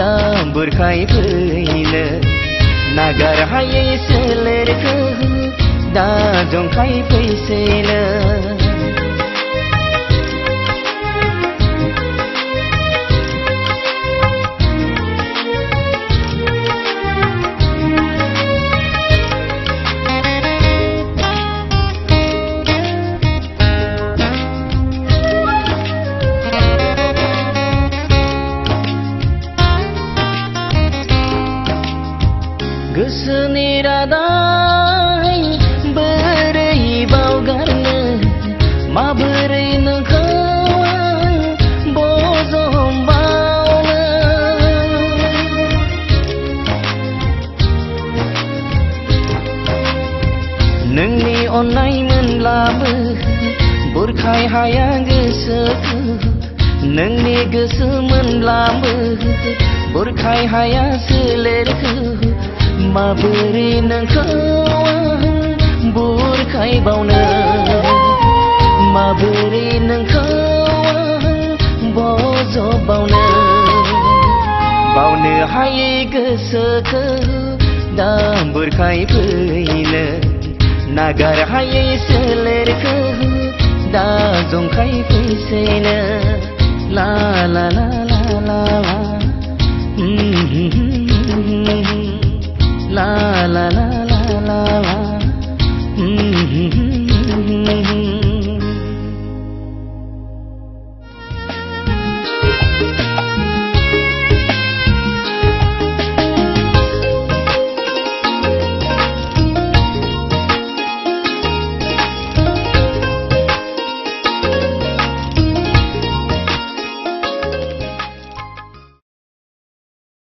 दा बुरखाय फैनो नागार हायै सोलेरखौ दा जंखाय फैसैनो गोसोनि रादाय बोरै बावगारनो माबोरै नोंखौ बज'बावनो नोंनि अननाय मोनब्लाबो बुरखाय हाया गोसोखौ नोंनि गोसो मोनब्लाबो बुरखाय हाया सोलेरखौ माबोरै नोंखौ बुरखाय बावनो माबोरै नोंखौ बज'बावनो बावनो हायै गोसोखौ दा बुरखाय फैनो नागार हायै सोलेरखौ दा जंखाय फैसैनो ला ला ला ला ला